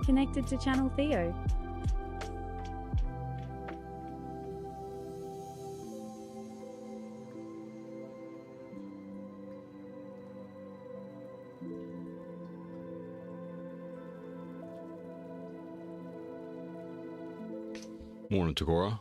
Connected to channel Theo. Morning, Tagora.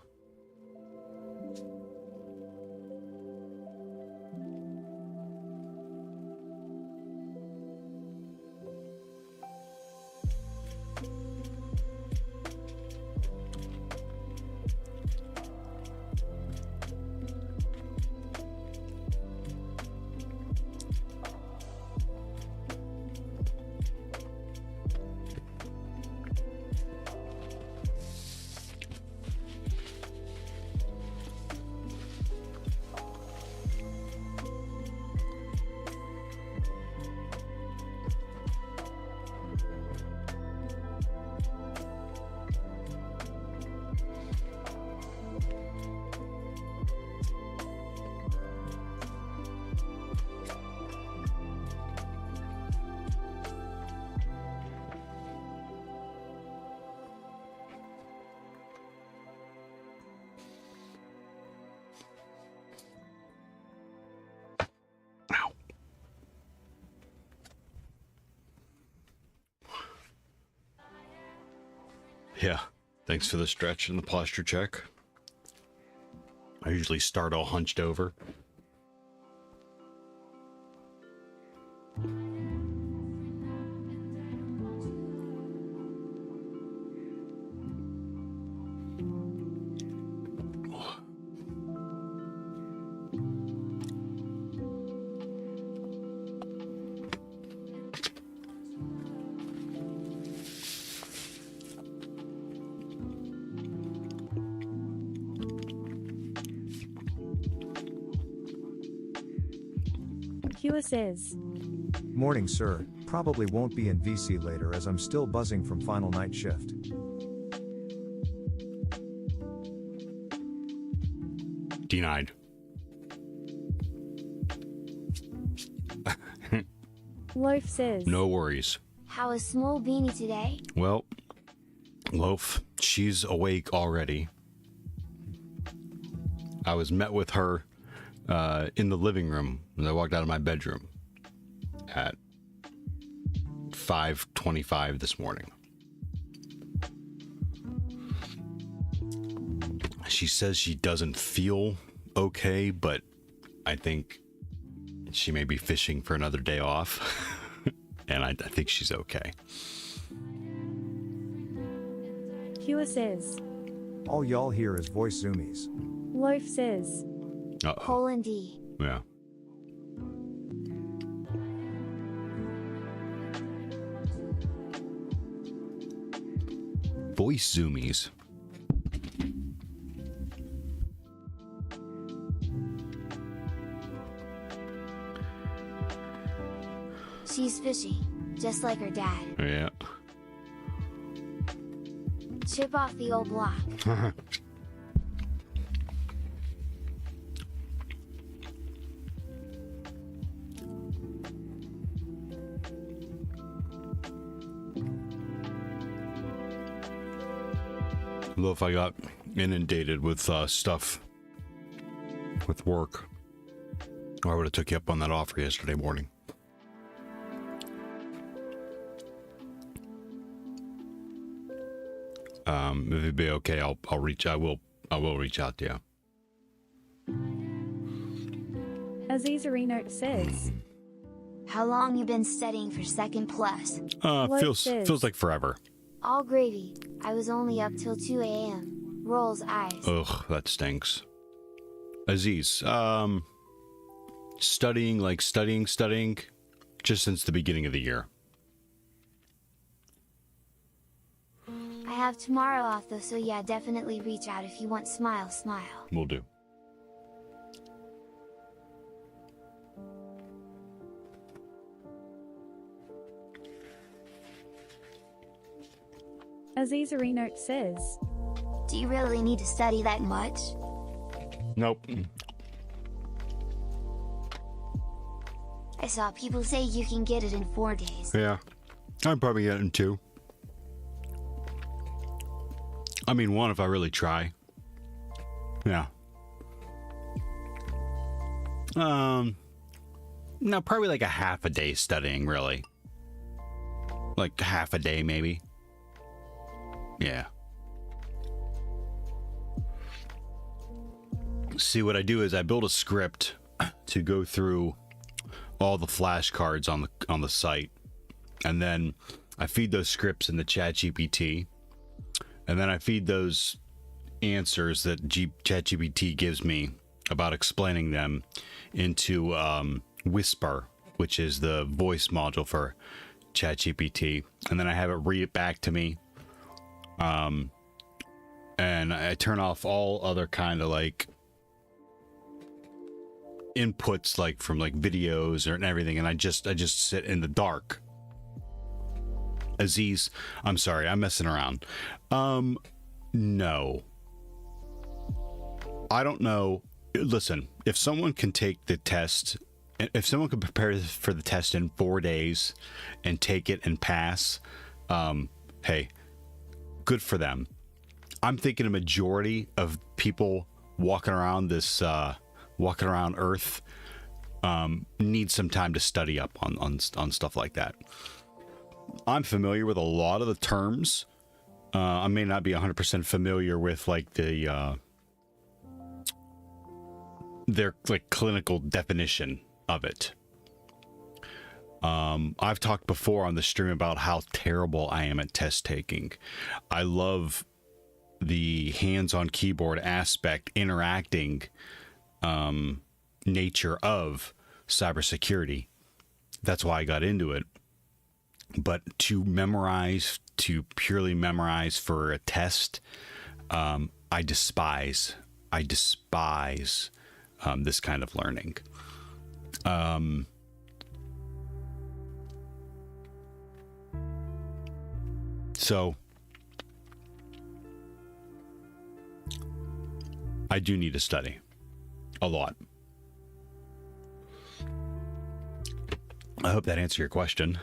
Yeah, thanks for the stretch and the posture check. I usually start all hunched over. Hewer says, Morning, sir. Probably won't be in VC later as I'm still buzzing from final night shift. Denied. Loaf says, No worries. How is Small Beanie today? Well, Loaf, she's awake already. I was met with her in the living room when I walked out of my bedroom at 5:25 this morning. She says she doesn't feel okay, but I think she may be fishing for another day off. And I think she's okay. Hewer says, All y'all hear is voice zoomies. Loaf says, Uh-oh. Colon D. Yeah. Voice zoomies. She's fishy, just like her dad. Yeah. Chip off the old block. Look, I got inundated with stuff with work, or I would have took you up on that offer yesterday morning. If it'd be okay, I will reach out to you. Aziz Areno says, How long you been studying for second plus? Feels like forever. All gravy. I was only up till 2 a.m. Rolls eyes. Ugh, that stinks. Aziz, studying, just since the beginning of the year. I have tomorrow off though, so yeah, definitely reach out if you want. Smile, smile. Will do. Aziz Areno says, Do you really need to study that much? Nope. I saw people say you can get it in 4 days. Yeah, I'd probably get it in 2. I mean, one, if I really try. Yeah. No, probably like a half a day studying, really. Like half a day, maybe. Yeah. See, what I do is I build a script to go through all the flashcards on the site, and then I feed those scripts into ChatGPT, and then I feed those answers that ChatGPT gives me about explaining them into Whisper, which is the voice module for ChatGPT, and then I have it read it back to me. And I turn off all other kind of like inputs, like from like videos and everything, and I just sit in the dark. Aziz, I'm sorry, I'm messing around. No. I don't know. Listen, if someone can take the test, if someone can prepare for the test in 4 days and take it and pass, hey, good for them. I'm thinking a majority of people walking around Earth need some time to study up on stuff like that. I'm familiar with a lot of the terms. I may not be 100% familiar with like their like clinical definition of it. I've talked before on the stream about how terrible I am at test taking. I love the hands-on keyboard aspect, interacting nature of cybersecurity. That's why I got into it. But to purely memorize for a test, I despise this kind of learning. So I do need to study a lot. I hope that answered your question.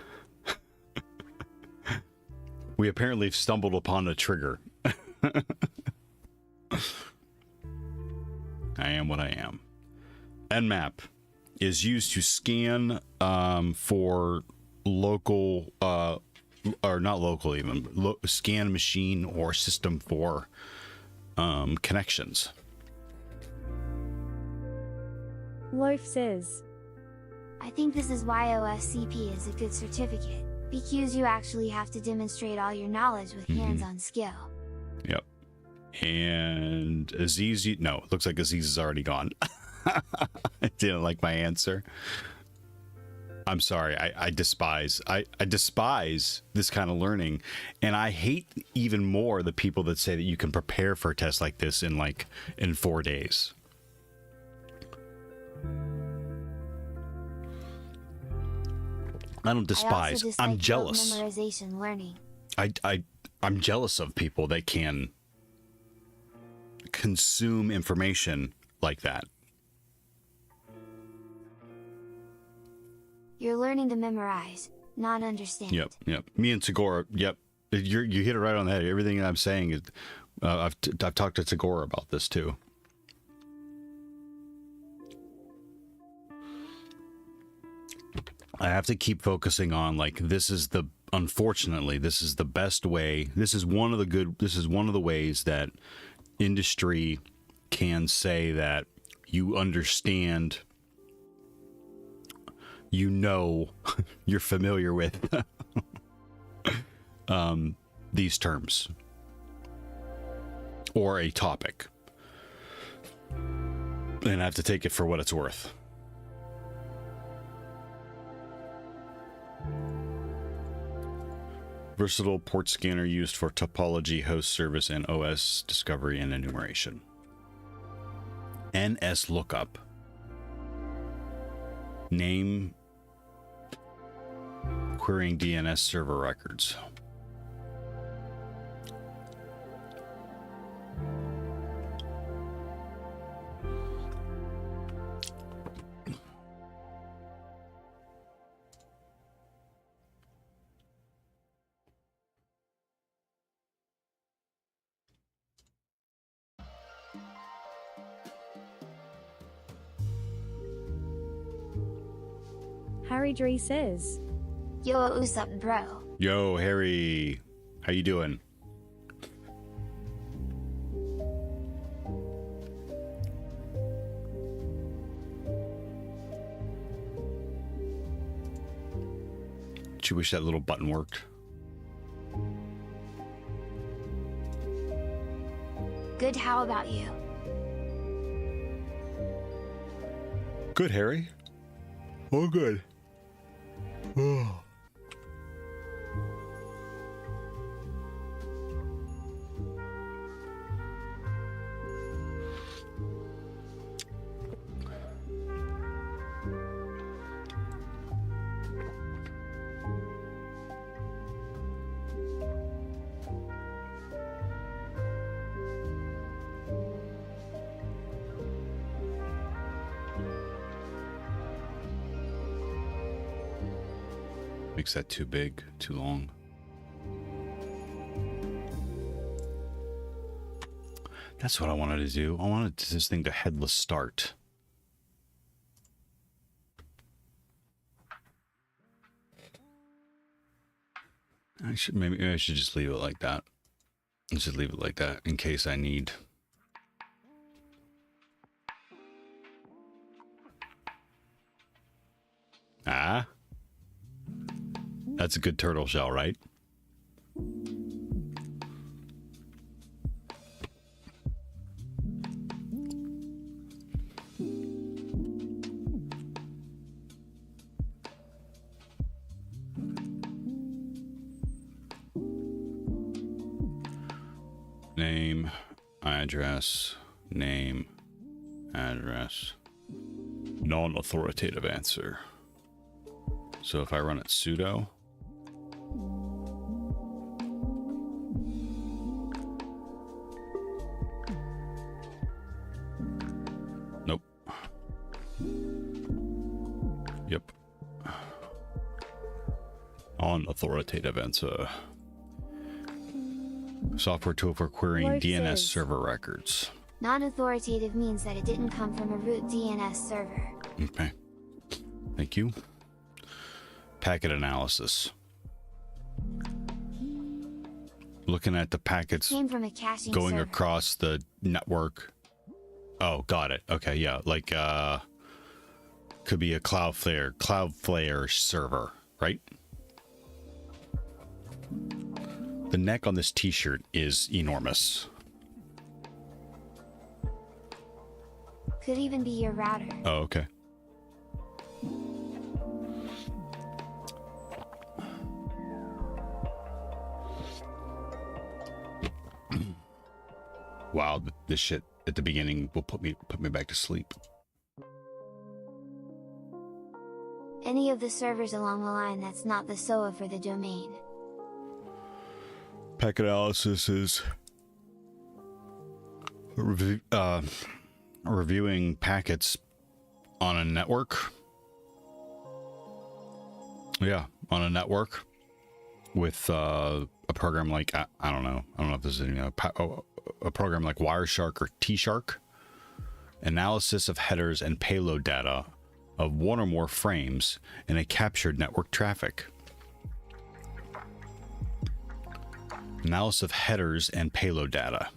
We apparently stumbled upon a trigger. I am what I am. Nmap is used to scan for local, or not local even, scan machine or system for connections. Loaf says. I think this is why OSCP is a good certificate, because you actually have to demonstrate all your knowledge with hands-on skill. Yep. And Aziz, no, it looks like Aziz is already gone. I didn't like my answer. I'm sorry. I despise this kind of learning, and I hate even more the people that say that you can prepare for a test like this in 4 days. I don't despise. I'm jealous. Memorization learning. I'm jealous of people that can consume information like that. You're learning to memorize, not understand. Yep. Me and Tagore. Yep. You hit it right on the head. Everything that I'm saying is, I've talked to Tagore about this too. I have to keep focusing on unfortunately, this is the best way. This is one of the ways that industry can say that you understand, you're familiar with these terms or a topic, and I have to take it for what it's worth. Versatile port scanner used for topology, host service, and OS discovery and enumeration. NS lookup. Name. Querying DNS server records. Harry Dre says. Yo, what's up, bro? Yo, Harry. How you doing? You wish that little button worked. Good, how about you? Good, Harry. Oh, good. Oh. Makes that too big, too long. That's what I wanted to do. I wanted this thing to headless start. Maybe I should just leave it like that. Let's just leave it like that in case I need. Ah. That's a good turtle shell, right? Name, address, non-authoritative answer. So if I run it sudo, nope. Yep. Non-authoritative answer. Software tool for querying Life DNS says. server records. Non-authoritative means that it didn't come from a root DNS server. Okay. Thank you. Packet analysis. Looking at the packets Came from a caching going server. across the network. Oh, got it. Okay, yeah. Like, could be a Cloudflare server, right? The neck on this t-shirt is enormous. Could even be your router. Oh, okay. Wow, this shit at the beginning will put me back to sleep. Any of the servers along the line that's not the SOA for the domain. Packet analysis is reviewing packets on a network. Yeah, on a network with a program like I don't know if this is a program like Wireshark or T-Shark. Analysis of headers and payload data of one or more frames in a captured network traffic. Analysis of headers and payload data.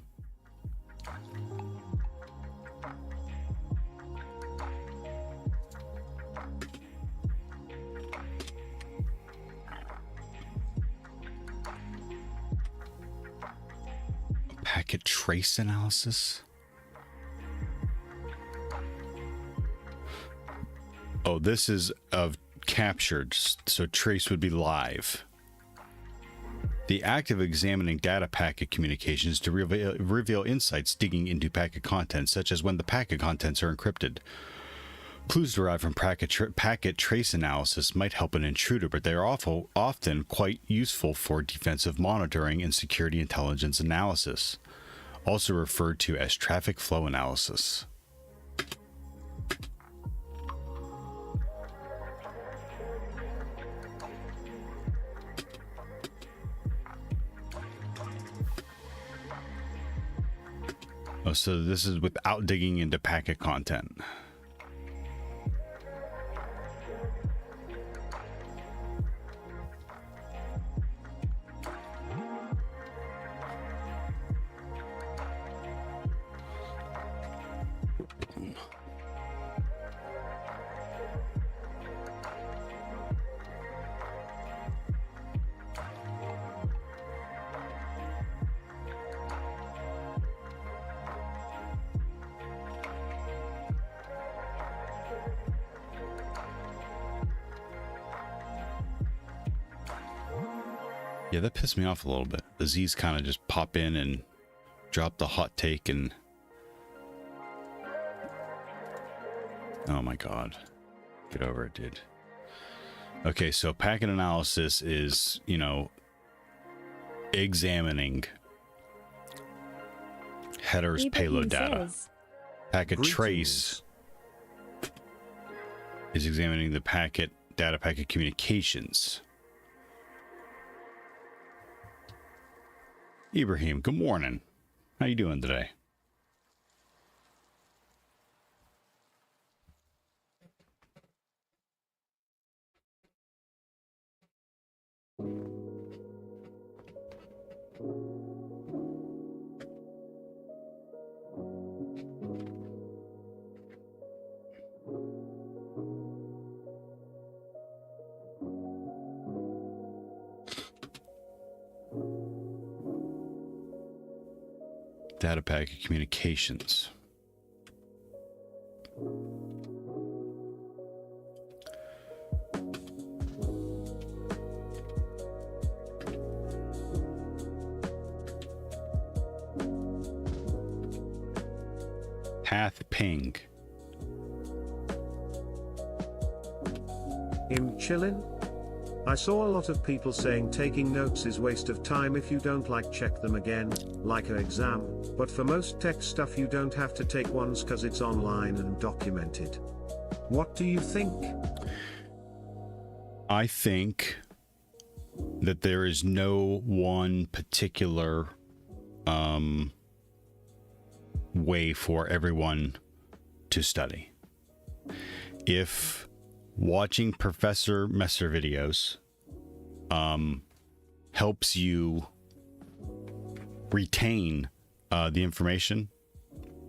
Packet trace analysis. Oh, this is of captured, so trace would be live. The act of examining data packet communications to reveal insights digging into packet content, such as when the packet contents are encrypted. Clues derived from packet trace analysis might help an intruder, but they are often quite useful for defensive monitoring and security intelligence analysis, also referred to as traffic flow analysis. Oh, so this is without digging into packet content. Yeah, that pissed me off a little bit. The Z's kind of just pop in and drop the hot take and... Oh my god. Get over it, dude. Okay, so packet analysis is, you know, examining headers payload data. Packet trace is examining the packet data packet communications. Ibrahim, good morning. How you doing today? Data packet communications. Path ping. Him chillin'? I saw a lot of people saying taking notes is waste of time if you don't like check them again, like a exam, but for most tech stuff you don't have to take ones cause it's online and documented. What do you think? I think that there is no one particular way for everyone to study. If watching Professor Messer videos helps you retain the information,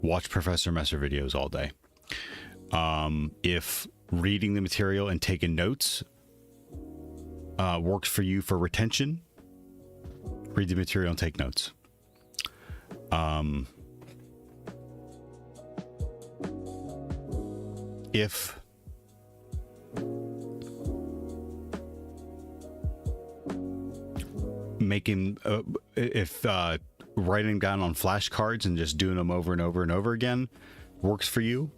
watch Professor Messer videos all day. If reading the material and taking notes works for you for retention, read the material and take notes. If writing down on flashcards and just doing them over and over and over again works for you,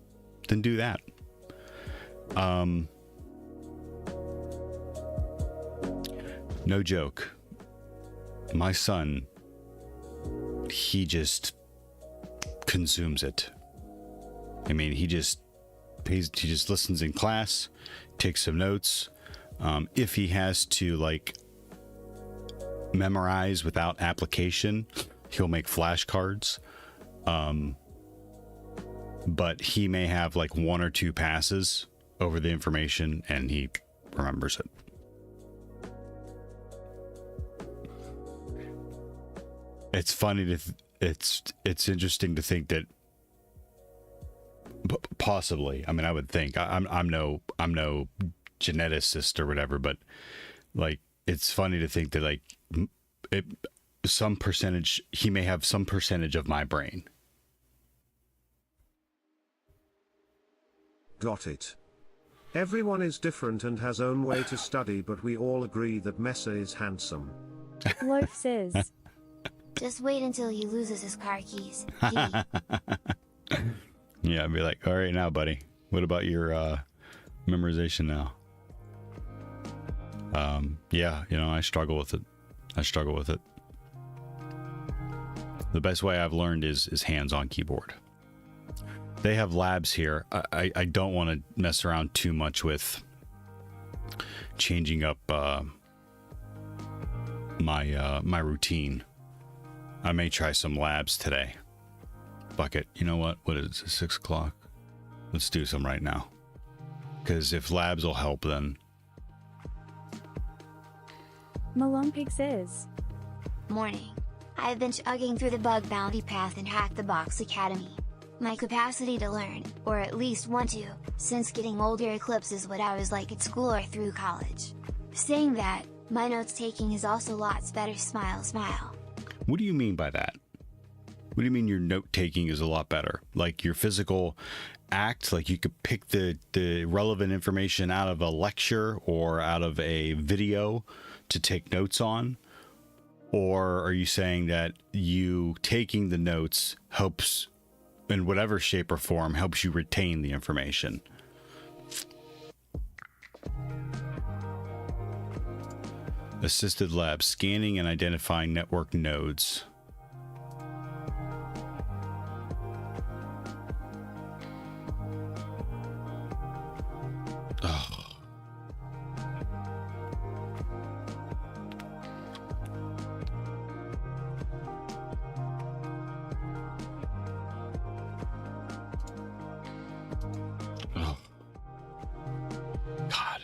then do that. No joke. My son, he just consumes it. I mean, he just listens in class, takes some notes. If he has to like memorize without application, he'll make flashcards. But he may have like one or two passes over the information and he remembers it. It's funny to it's interesting to think that possibly, I mean, I would think I'm no geneticist or whatever, but like it's funny to think that like some percentage, he may have some percentage of my brain. Got it. Everyone is different and has own way to study, but we all agree that Messer is handsome. Loaf says. Just wait until he loses his car keys. Yeah, I'd be like, all right now, buddy, what about your memorization now? Yeah, you know, I struggle with it. The best way I've learned is hands-on keyboard. They have labs here. I don't want to mess around too much with changing up my routine. I may try some labs today. Bucket, you know what? What is it, 6 o'clock? Let's do some right now. Because if labs will help, then... Malonpig says. Morning. I've been chugging through the bug bounty path and Hack the Box Academy. My capacity to learn, or at least want to, since getting older eclipses what I was like at school or through college. Saying that, my notes taking is also lots better. Smile smile. What do you mean by that? What do you mean your note taking is a lot better? Like your physical act, like you could pick the relevant information out of a lecture or out of a video to take notes on? Or are you saying that you taking the notes helps, in whatever shape or form, helps you retain the information? Assisted lab, scanning and identifying network nodes. Oh. Oh. God.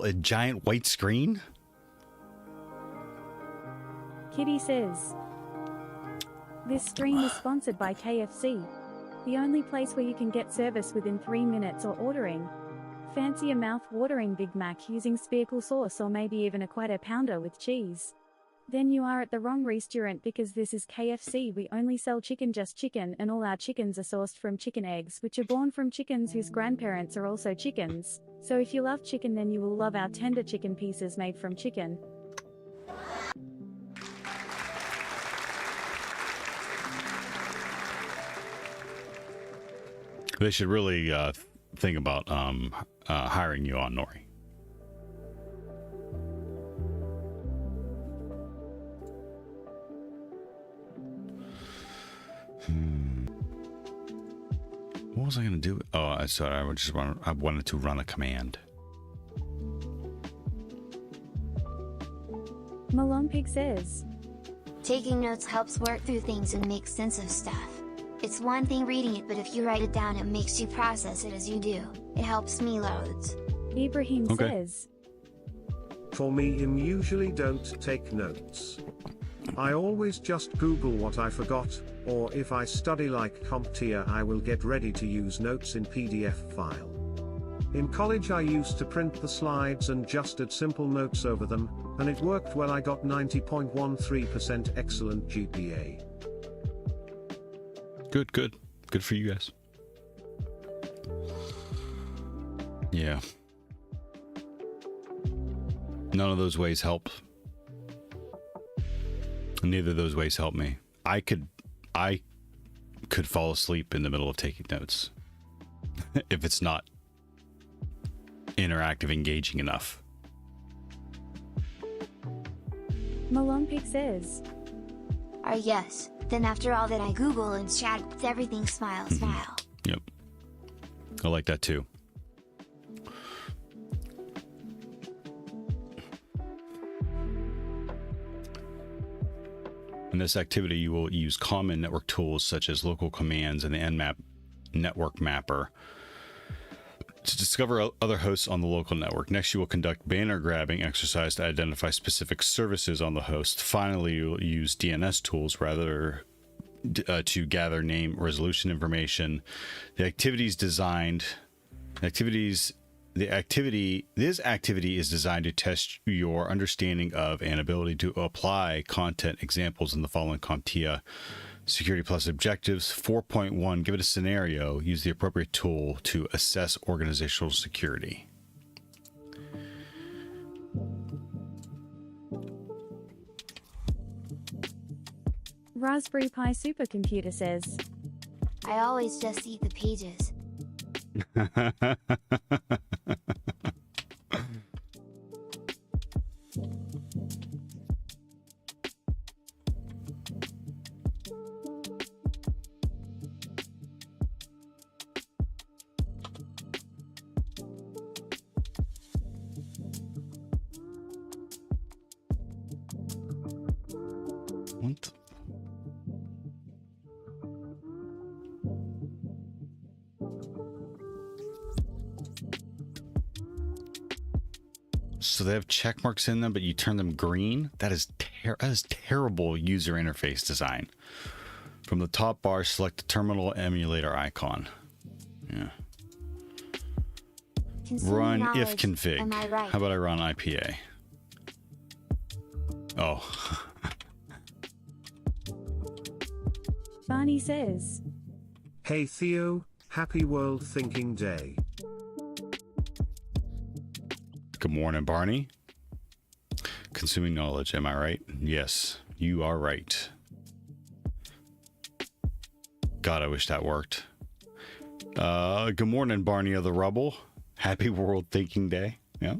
A giant white screen? Kitty says, this stream is sponsored by KFC. The only place where you can get service within 3 minutes or ordering. Fancy a mouth-watering Big Mac using speckle sauce or maybe even a quarter pounder with cheese. Then you are at the wrong restaurant because this is KFC. We only sell chicken, just chicken, and all our chickens are sourced from chicken eggs, which are born from chickens whose grandparents are also chickens. So if you love chicken, then you will love our tender chicken pieces made from chicken. They should really think about hiring you on, Nori. What was I going to do? Oh, I wanted to run a command. Malonpig says, Taking notes helps work through things and make sense of stuff. It's one thing reading it, but if you write it down, it makes you process it as you do. It helps me loads. Ibrahim says, For me, I usually don't take notes. I always just Google what I forgot, or if I study like Comptia, I will get ready to use notes in PDF file. In college I used to print the slides and just add simple notes over them, and it worked well. I got 90.13% excellent GPA. Good for you guys. Yeah. None of those ways help. Neither of those ways help me. I could fall asleep in the middle of taking notes if it's not interactive, engaging enough. Malonpig says, Yes. Then after all that I Google and chat with everything, smile. Yep. I like that too. In this activity, you will use common network tools such as local commands and the Nmap network mapper to discover other hosts on the local network. Next, you will conduct banner grabbing exercise to identify specific services on the host. Finally, you will use DNS tools to gather name resolution information. This activity is designed to test your understanding of and ability to apply content examples in the following Comptia Security Plus objectives. 4.1, give it a scenario. Use the appropriate tool to assess organizational security. Raspberry Pi Supercomputer says, I always just eat the pages. What? So they have check marks in them, but you turn them green? That is terrible user interface design. From the top bar, select the terminal emulator icon. Yeah. Run if config. Am I right? How about I run IPA? Oh. Barney says, Hey Theo, happy World Thinking Day. Good morning, Barney. consuming knowledge. Am I right? Yes, you are right. God, I wish that worked. Good morning, Barney of the Rubble. Happy World Thinking Day. Yeah.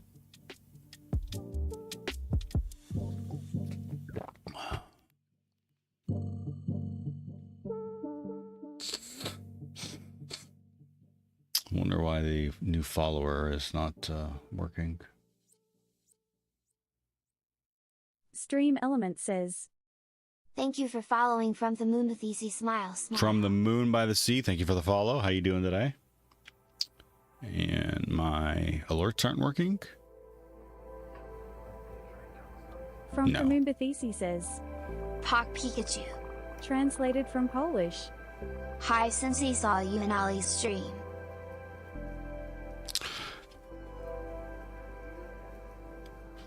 Wonder why the new follower is not working. Stream Element says, Thank you for following from the moon with easy smile. From the moon by the sea. Thank you for the follow. How you doing today? And my alerts aren't working. From No. the moon Bethisi says, Pak Pikachu. translated from Polish. Hi, since he saw you in Ollie's stream.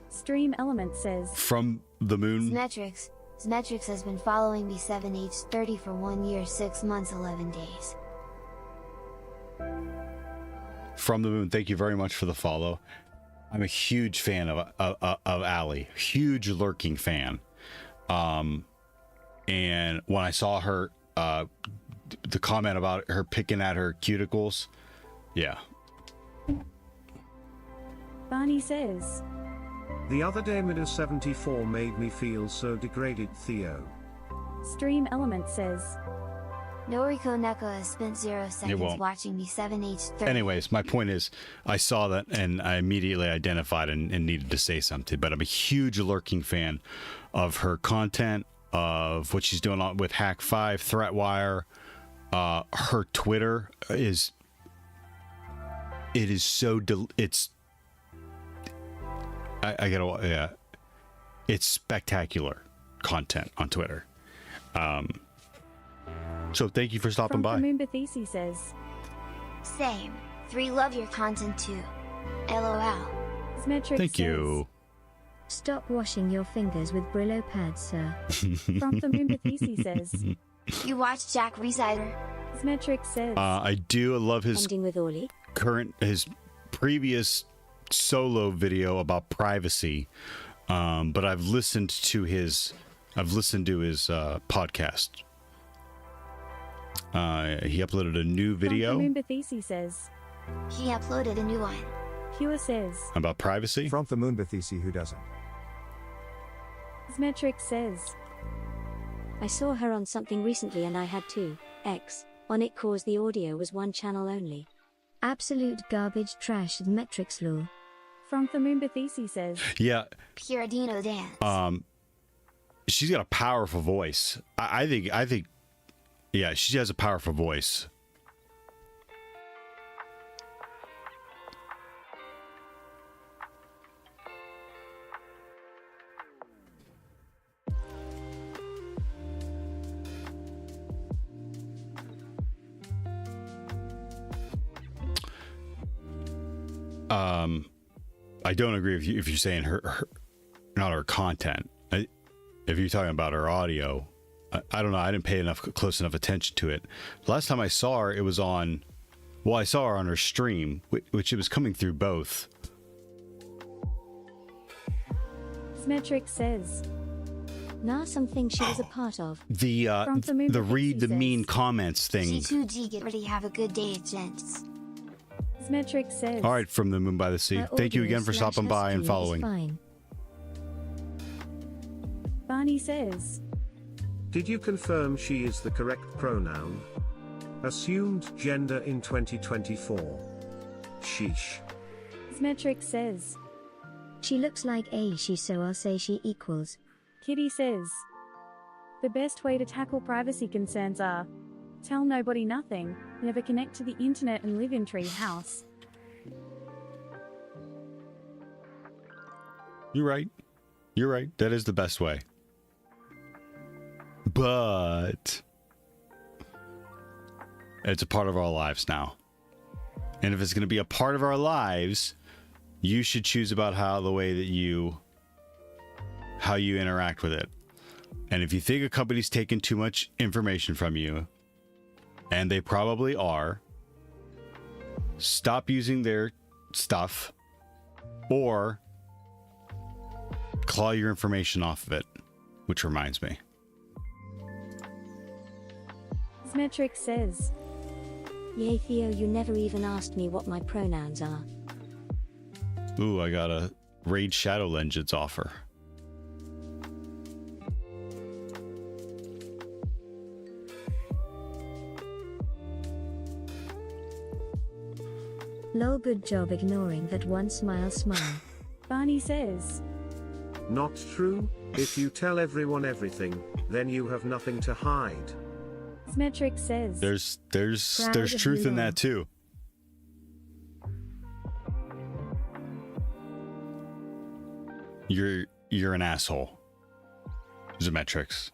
Stream Element says, From the moon. Zmetrix has been following me 7H30 for 1 year, 6 months, 11 days. From the moon. Thank you very much for the follow. I'm a huge fan of Allie. Huge lurking fan. And when I saw her, the comment about her picking at her cuticles, yeah. Barney says, The other day Midas74 made me feel so degraded, Theo. Stream Element says, Noriko Neko has spent 0 seconds won't. watching me 7H30. Anyways, my point is, I saw that and I immediately identified and needed to say something. But I'm a huge lurking fan of her content, of what she's doing with Hack 5, Threatwire. Her Twitter is, it is so, it's, I gotta, yeah, it's spectacular content on Twitter. So thank you for stopping from by. the moon Bethisi says, Same. 3 love your content too. LOL. Zmetrix Thank you. Stop washing your fingers with Brillo pads, sir. says, from the moon Bethisi says, You watch Jack Resider? Zmetrix says, I do. I love his Ending with Orly. his previous solo video about privacy, but I've listened to his podcast. He uploaded a new from the video moon Bethisi says, He uploaded a new one. Pure says, about privacy. From the moon Bethisi, who doesn't? Zmetrix says, I saw her on something recently and I had to X on it cause the audio was one channel only. Absolute garbage trash metrics law. from the moon Bethisi says, Yeah, Pure Dino Dance. she's got a powerful voice. I think, yeah, she has a powerful voice. I don't agree if you're saying her not her content. If you're talking about her audio, I don't know. I didn't pay close enough attention to it. Last time I saw her, it was on. Well, I saw her on her stream, which it was coming through both. Zmetrix says, Now something she was a part of. The From the moon read the Bethisi mean says, comments thing. G2G, get ready, have a good day, gents. Zmetrix says, All right, from the moon by the sea. Her Thank you audio again for / stopping by and SQ is following. Fine. Barney says, Did you confirm she is the correct pronoun? Assumed gender in 2024. Sheesh. Zmetrix says, She looks like a she, so I'll say she equals. Kitty says, the best way to tackle privacy concerns are, tell nobody nothing, never connect to the internet and live in tree house. You're right. You're right. That is the best way. But it's a part of our lives now. And if it's going to be a part of our lives, you should choose about how you interact with it. And if you think a company's taking too much information from you, and they probably are, stop using their stuff or claw your information off of it. Which reminds me. Symmetric says, Yay Theo, you never even asked me what my pronouns are. Ooh, I got a Raid Shadow Legends offer. Lol, good job ignoring that one smile. Barney says, Not true. If you tell everyone everything, then you have nothing to hide. Symmetric says, There's Proud of truth you, in Lol. that too. You're an asshole. Zemetrix.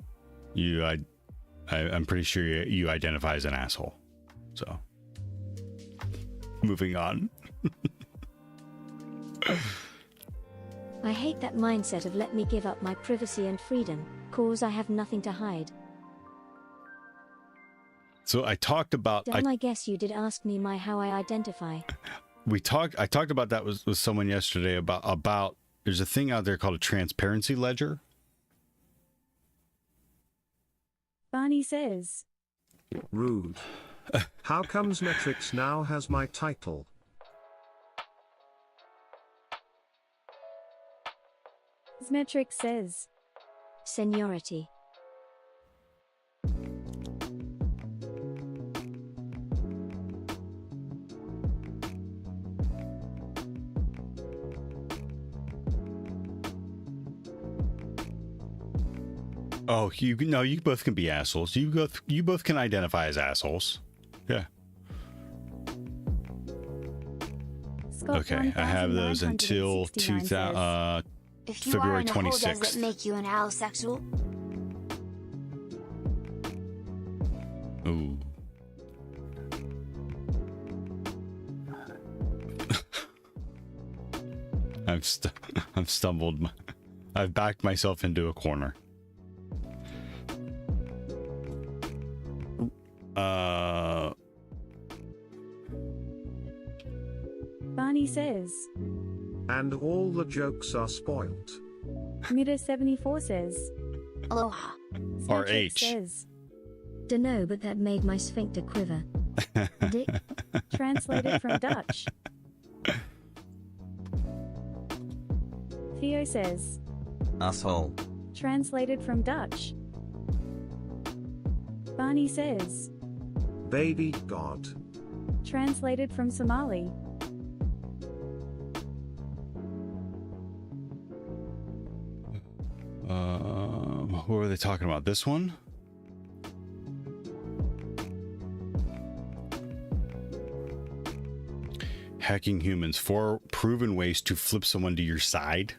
I'm pretty sure you identify as an asshole. So moving on. I hate that mindset of let me give up my privacy and freedom, cause I have nothing to hide. So I talked about Damn, I guess you did ask me how I identify. I talked about that with someone yesterday about there's a thing out there called a transparency ledger. Barney says, Rude. How comes Metrics now has my title? Symmetric says, Seniority. Oh, you both can be assholes. You both can identify as assholes. Yeah. Scott Okay, I have those until 1969 says, If you February are in a hole, does 26th. it make you an allosexual? Ooh. I've stumbled. I've backed myself into a corner. Barney says, And all the jokes are spoilt. Mida74 says, Aloha. Symmetric RH. says, Dunno, but that made my sphincter quiver. Dick. translated from Dutch. Theo says, Asshole. translated from Dutch. Barney says, Baby God. translated from Somali. What were they talking about? This one? Hacking humans. 4 proven ways to flip someone to your side.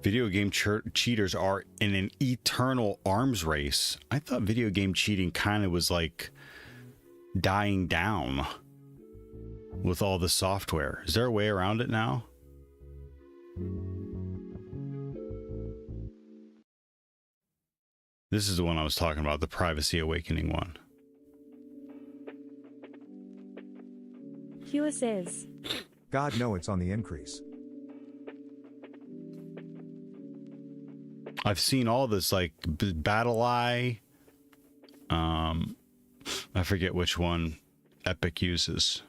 Video game cheaters are in an eternal arms race. I thought video game cheating kind of was like dying down with all the software. Is there a way around it now? This is the one I was talking about, the Privacy Awakening one. Hua says, God, no, it's on the increase. I've seen all this like Battle Eye. I forget which one Epic uses.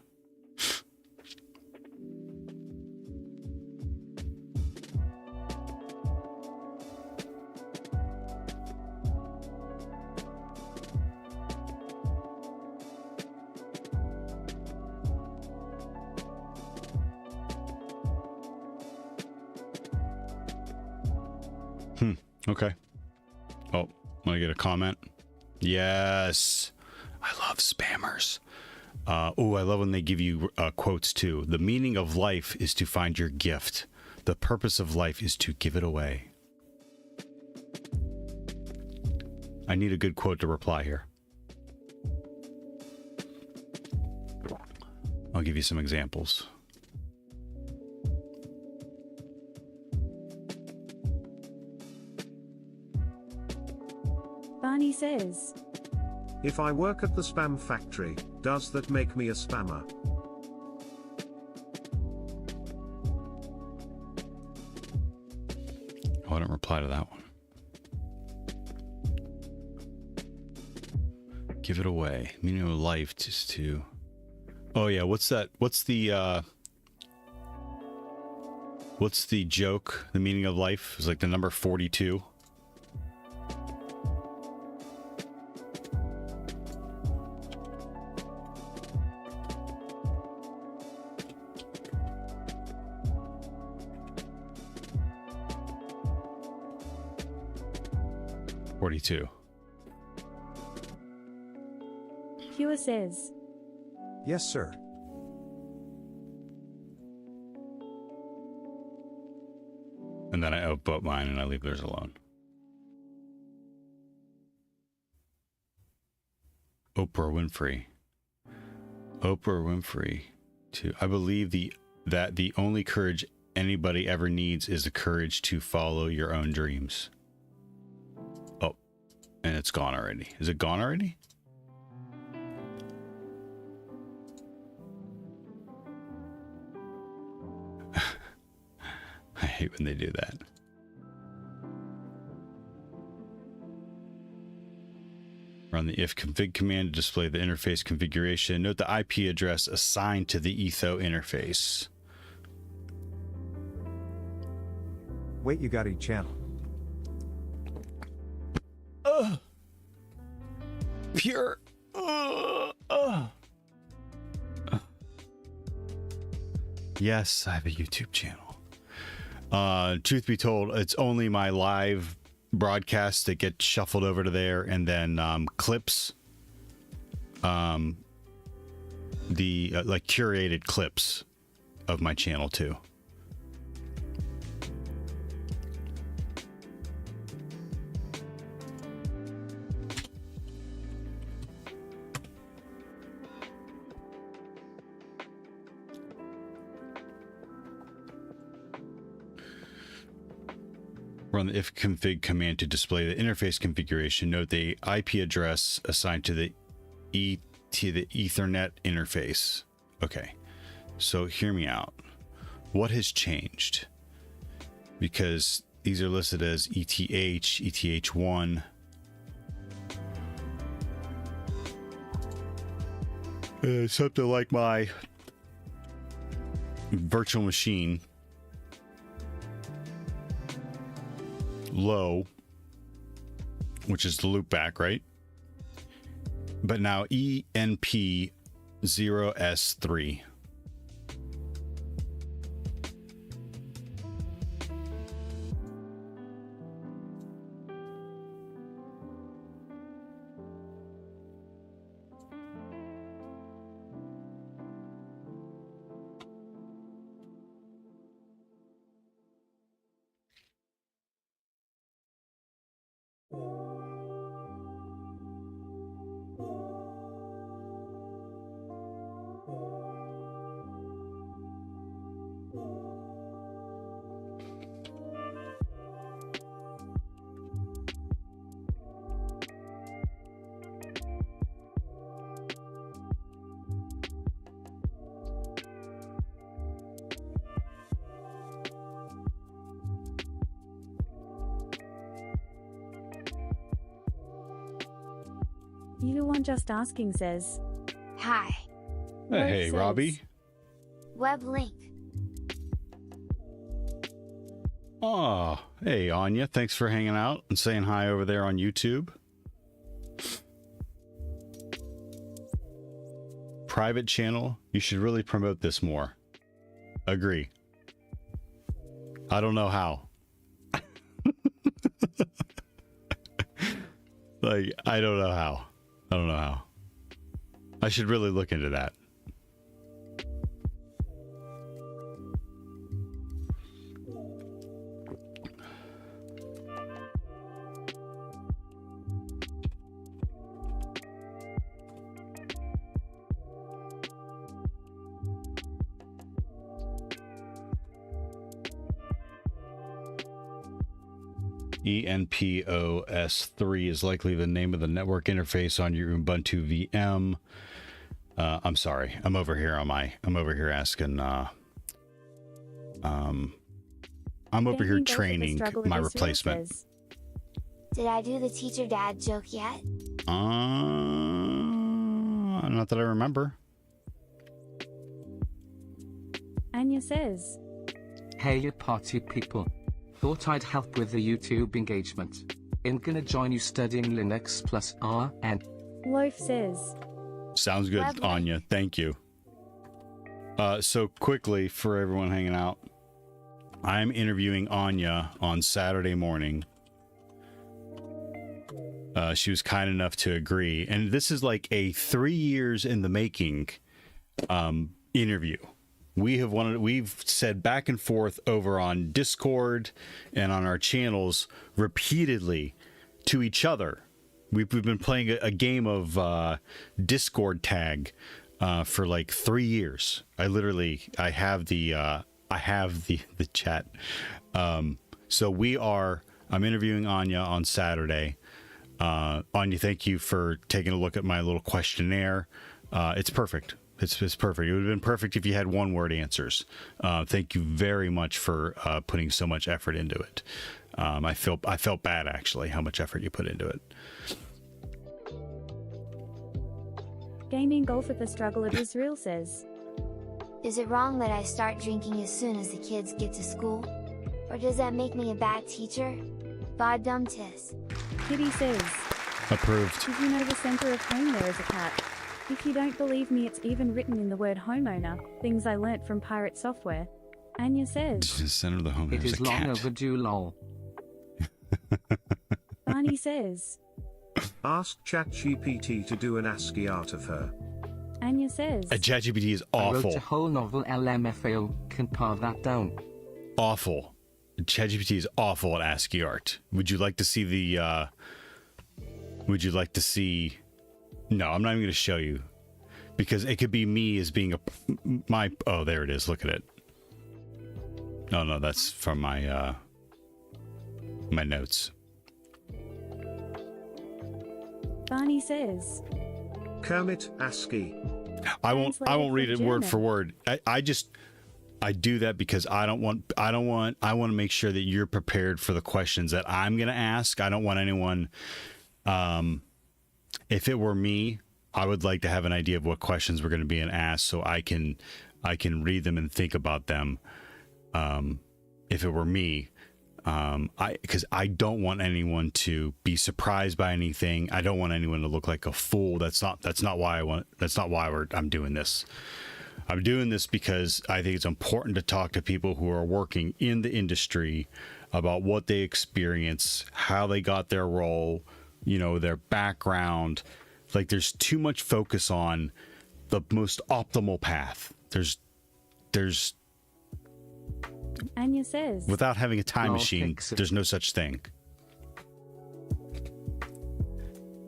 Okay. Oh, want to get a comment? Yes. I love spammers. I love when they give you quotes too. The meaning of life is to find your gift. The purpose of life is to give it away. I need a good quote to reply here. I'll give you some examples. Barney says, If I work at the spam factory, does that make me a spammer? Oh, I didn't reply to that one. Give it away. Meaning of life just to... Oh yeah, what's that? What's the joke? The meaning of life is like the number 42. Pure says, Yes, sir. And then I upvote mine and I leave theirs alone. Oprah Winfrey. Oprah Winfrey. I believe that the only courage anybody ever needs is the courage to follow your own dreams. Oh, and it's gone already. Is it gone already? I hate when they do that. Run the if config command to display the interface configuration. Note the IP address assigned to the etho interface. Wait, you got a channel. Pure. Yes, I have a YouTube channel. Truth be told, it's only my live broadcasts that get shuffled over to there, and then clips, the like curated clips of my channel too. Run the if config command to display the interface configuration. Note the IP address assigned to the Ethernet interface. Okay, so hear me out. What has changed? Because these are listed as ETH, ETH1. Something like my virtual machine. Low, which is the loopback, right? But now ENP0S3. You the one just asking says, Hi. Hey, says, Robbie. Web link. Oh, hey, Anya. Thanks for hanging out and saying hi over there on YouTube. Private channel. You should really promote this more. Agree. I don't know how. Like, I don't know how. I don't know how. I should really look into that. ENPOS3 is likely the name of the network interface on your Ubuntu VM. I'm sorry. I'm over here asking I'm over here training my replacement. Did I do the teacher dad joke yet? Not that I remember. Anya says, Hey you party people. Thought I'd help with the YouTube engagement. I'm gonna join you studying Linux plus R and Loaf says, sounds good, Lovely. Anya. Thank you. So quickly for everyone hanging out, I'm interviewing Anya on Saturday morning. She was kind enough to agree, and this is like a 3 years in the making interview. We've said back and forth over on Discord and on our channels repeatedly to each other. We've been playing a game of Discord tag for like 3 years. I have the chat. So I'm interviewing Anya on Saturday. Anya, thank you for taking a look at my little questionnaire. It's perfect. It's perfect. It would have been perfect if you had one-word answers. Thank you very much for putting so much effort into it. I felt bad actually how much effort you put into it. Gaming Golf at the Struggle of Israel says, Is it wrong that I start drinking as soon as the kids get to school? Or does that make me a bad teacher? Bod dum tis. Kitty says, Approved. did you know the center of home there is a cat? If you don't believe me, it's even written in the word homeowner, things I learnt from pirate software. Anya says, The center of the home. it There's is a long cat. overdue lol. Barney says, Ask ChatGPT to do an ASCII art of her. Anya says, ChatGPT is I wrote awful. a whole novel LMFAO, can par that down. Awful. ChatGPT is awful at ASCII art. Would you like to see the No, I'm not even going to show you, because it could be me as being oh, there it is. Look at it. No, that's from my my notes. Barney says, Kermit ASCII. I won't read it from word for German. word. I do that because I want to make sure that you're prepared for the questions that I'm going to ask. I don't want anyone, if it were me, I would like to have an idea of what questions were going to be asked so I can read them and think about them. If it were me, because I don't want anyone to be surprised by anything. I don't want anyone to look like a fool. That's not why I'm doing this. I'm doing this because I think it's important to talk to people who are working in the industry about what they experience, how they got their role, their background. Like, there's too much focus on the most optimal path. There's Anya says, without having a time I'll machine, fix it. there's no such thing.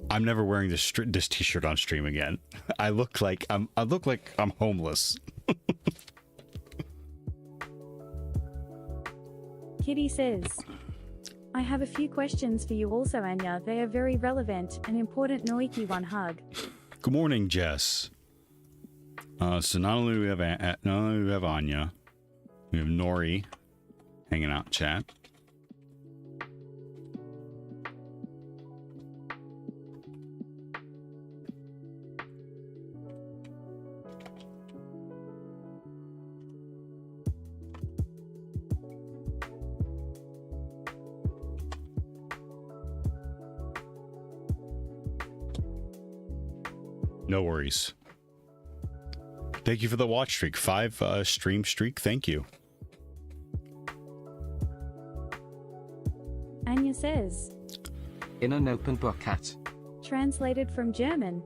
I'm never wearing this t-shirt on stream again. I look like I'm homeless. Kitty says, I have a few questions for you also, Anya. They are very relevant and important. Noiki one hug. Good morning, Jess. So not only do we have Anya, we have Nori hanging out in chat. No worries. Thank you for the watch streak. 5 stream streak. Thank you. Anya says, In an open book at. translated from German.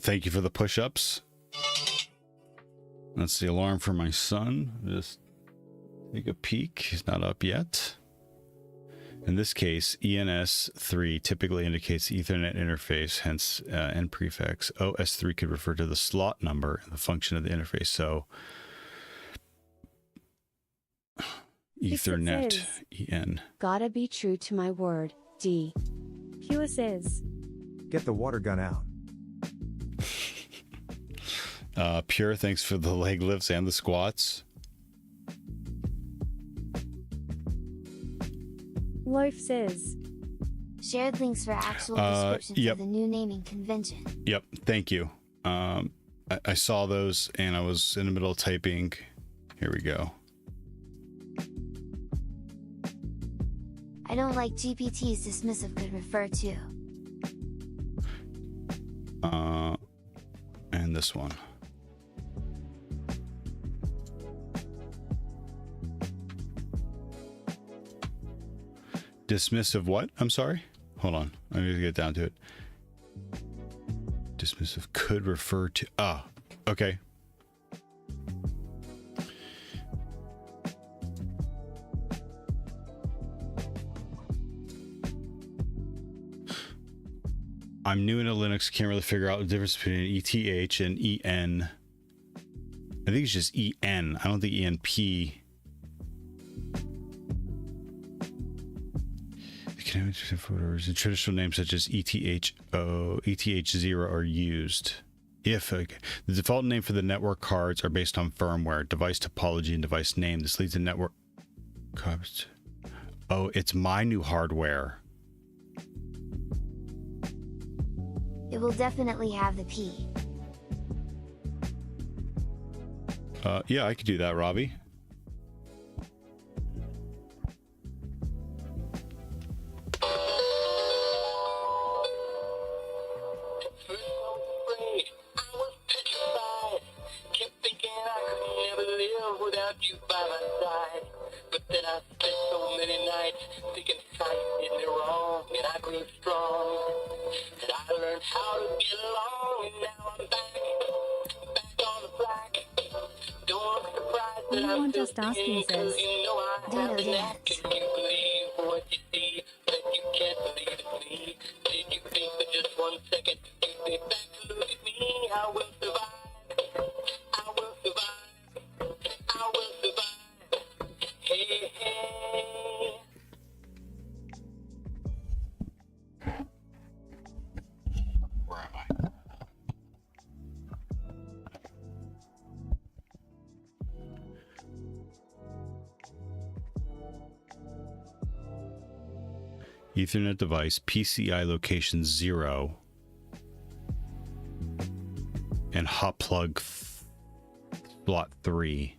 Thank you for the push-ups. That's the alarm for my son. Just take a peek. He's not up yet. In this case, ENS3 typically indicates the Ethernet interface, hence N prefix. OS3 could refer to the slot number and the function of the interface. So Ethernet says, EN. Gotta be true to my word, D. Pure says, Get the water gun out. Pure, thanks for the leg lifts and the squats. Loaf says, Shared links for actual descriptions yep. of the new naming convention. Yep, thank you. I saw those and I was in the middle of typing. Here we go. I don't like GPT's dismissive could refer to. And this one. Dismissive what? I'm sorry? Hold on. I need to get down to it. Dismissive could refer to... Ah, okay. I'm new into Linux, can't really figure out the difference between ETH and EN. I think it's just EN. I don't think ENP. The traditional names such as ETH0, ETH0 are used. If the default name for the network cards are based on firmware, device topology, and device name, this leads to network cards. Oh, it's my new hardware. It will definitely have the P. Yeah, I could do that, Robbie. Anyone just asking says, Dino dance. Where am I? Ethernet device, PCI location 0, and hot plug slot 3.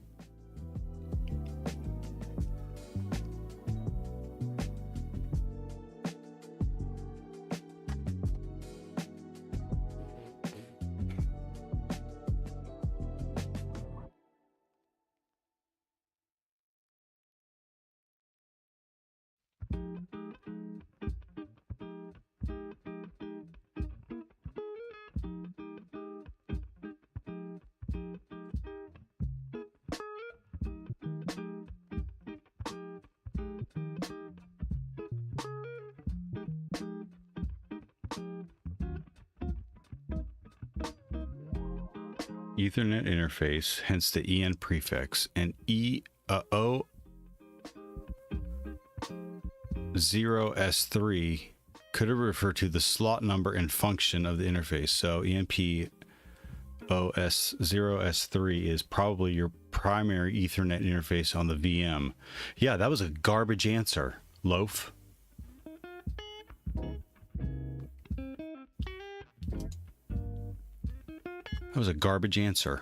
Ethernet interface, hence the EN prefix, and O0S3 could refer to the slot number and function of the interface. So ENP OS0S3 is probably your primary Ethernet interface on the VM. Yeah, that was a garbage answer, Loaf. That was a garbage answer.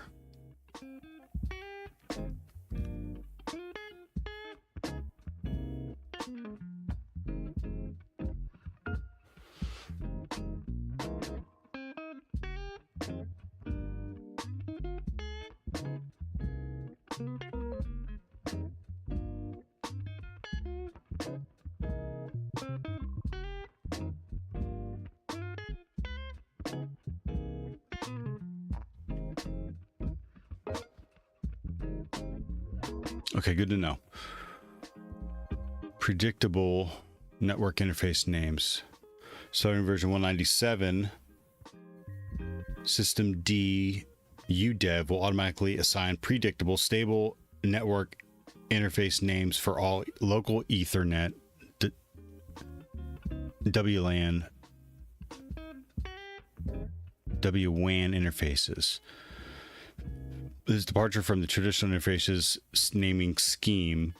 Okay, good to know. Predictable network interface names. Starting version 197, System D UDEV will automatically assign predictable, stable network interface names for all local Ethernet, WLAN, WWAN interfaces. This departure from the traditional interfaces naming scheme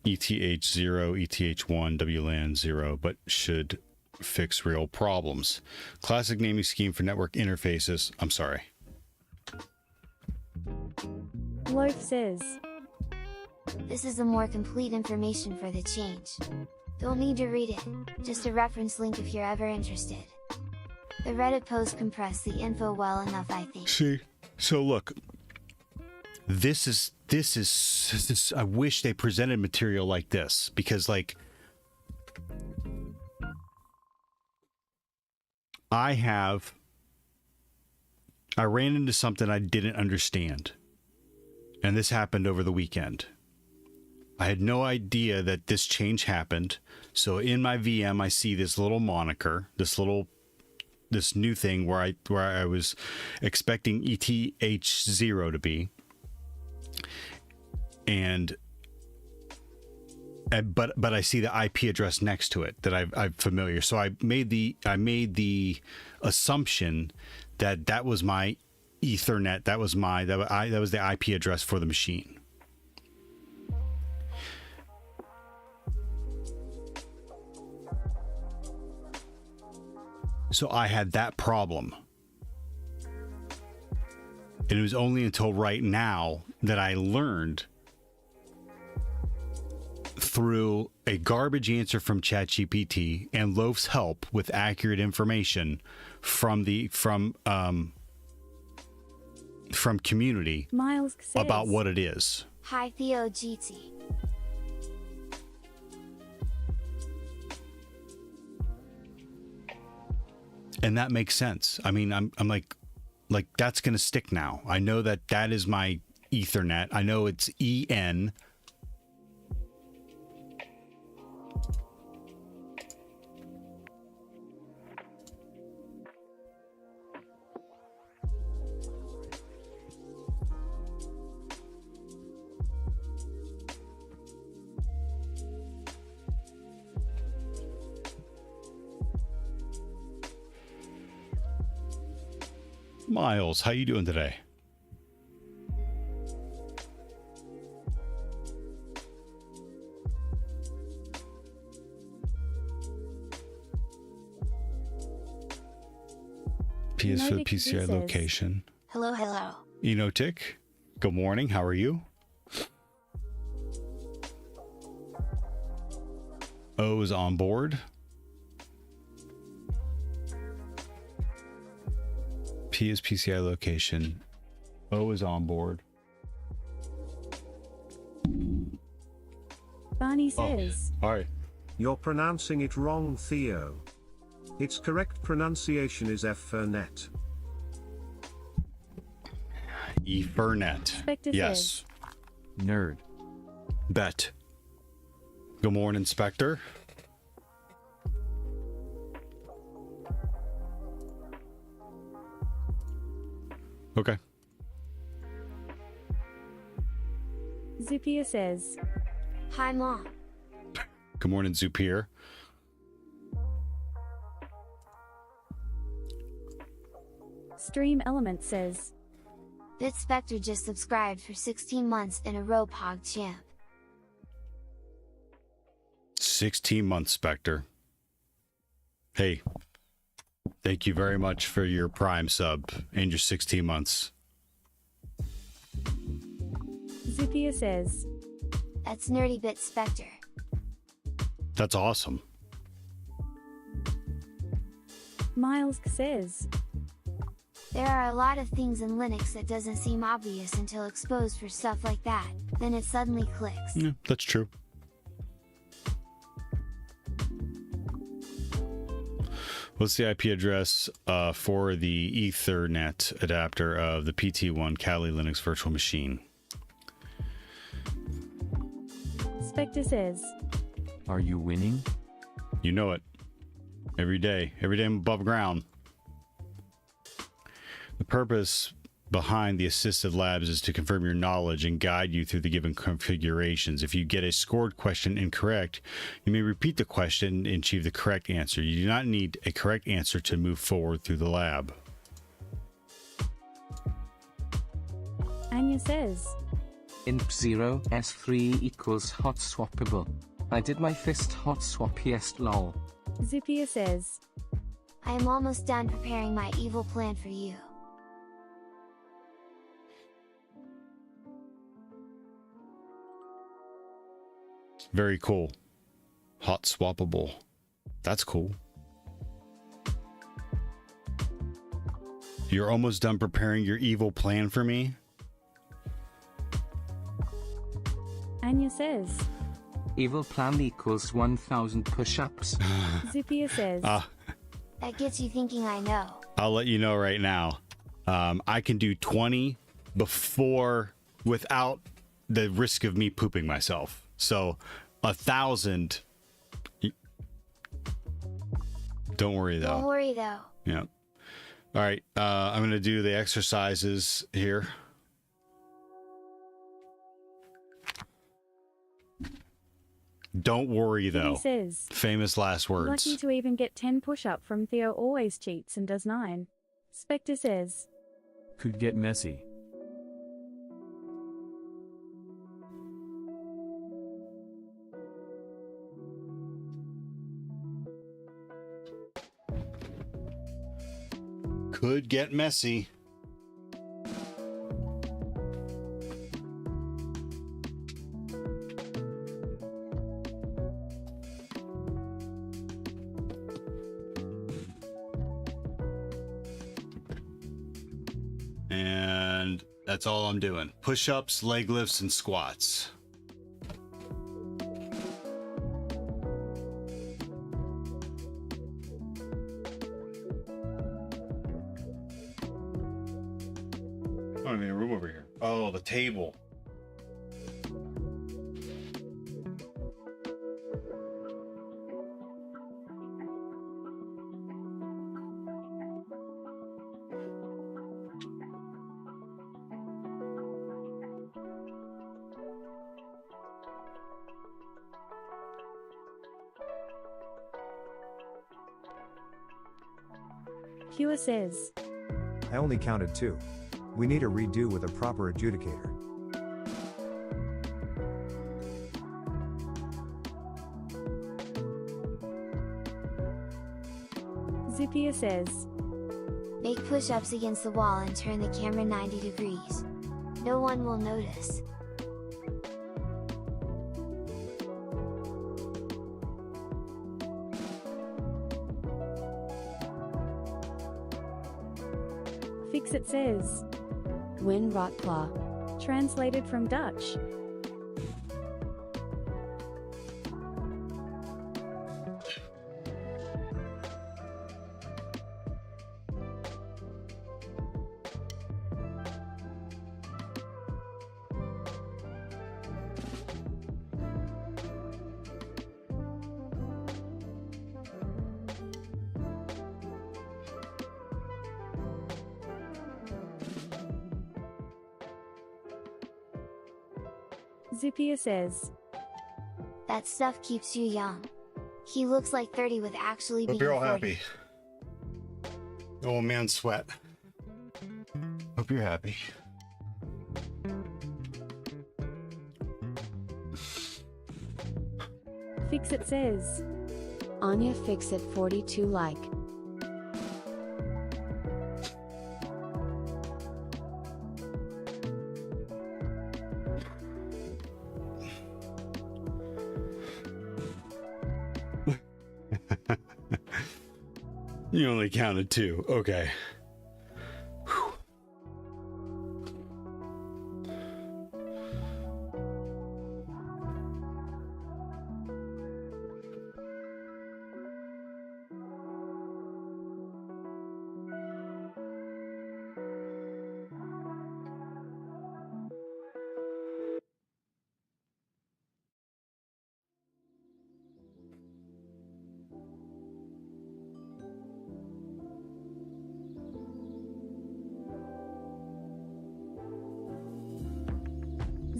ETH0, ETH1, WLAN 0, but should fix real problems. Classic naming scheme for network interfaces. I'm sorry. Loaf says, This is the more complete information for the change. Don't need to read it, just a reference link if you're ever interested. The Reddit post compressed the info well enough, I think. See, so look, this is I wish they presented material like this, because like I ran into something I didn't understand, and this happened over the weekend. I had no idea that this change happened. So in my VM, I see this little moniker, this new thing where I was expecting ETH0 to be, but I see the IP address next to it that I'm familiar. So I made the assumption that was my Ethernet. That was the IP address for the machine. So I had that problem. And it was only until right now that I learned through a garbage answer from ChatGPT and Loaf's help with accurate information from community Miles says, about what it is. Hi Theo GT. And that makes sense. I mean, I'm like that's going to stick now. I know that is my Ethernet. I know it's EN. Miles, how you doing today? PS for the PCI location. Hello, hello. Enotic, good morning. How are you? O is on board. P is PCI location. O is on board. Barney says, All right. You're pronouncing it wrong, Theo. Its correct pronunciation is Ethernet. Ethernet. Spectre Yes. says, Nerd. Bet. Good morning, Spectre. Okay. Zupia says, Hi Mom. Good morning, Zupier. Stream Element says, BitSpectre just subscribed for 16 months in a row, PogChamp. 16 months, Spectre. Hey, thank you very much for your Prime sub and your 16 months. Zupia says, That's nerdy BitSpectre. That's awesome. Miles says, There are a lot of things in Linux that doesn't seem obvious until exposed for stuff like that, then it suddenly clicks. Yeah, that's true. What's the IP address for the Ethernet adapter of the PT1 Kali Linux virtual machine? Spectre says, Are you winning? You know it. Every day I'm above ground. The purpose behind the assisted labs is to confirm your knowledge and guide you through the given configurations. If you get a scored question incorrect, you may repeat the question and achieve the correct answer. You do not need a correct answer to move forward through the lab. Anya says, Imp0 S3 equals hot swappable. I did my fist hot swap yes lol. Zippia says, I am almost done preparing my evil plan for you. Very cool. Hot swappable. That's cool. You're almost done preparing your evil plan for me? Anya says, Evil plan equals 1000 push-ups. Zippia says, That gets you thinking I know. I'll let you know right now. I can do 20 before, without the risk of me pooping myself. So 1,000. Don't worry though. Don't worry though. Yeah. All right. I'm going to do the exercises here. Don't worry though. He says, Famous last words. lucky to even get 10 push-up from Theo, always cheats and does 9. Spectre says, Could get messy. Could get messy. And that's all I'm doing. Push-ups, leg lifts, and squats. I don't even have room over here. Oh, the table. Pure says, I only counted 2. We need a redo with a proper adjudicator. Zippia says, Make push-ups against the wall and turn the camera 90 degrees. No one will notice. Fixit says, Win Rotklaw. translated from Dutch. Zippia says, That stuff keeps you young. He looks like 30 with actually Hope being you're all 40. happy. Oh man, sweat. Hope you're happy. Fixit says, Anya Fixit 42 like. You only counted 2. Okay. Whew.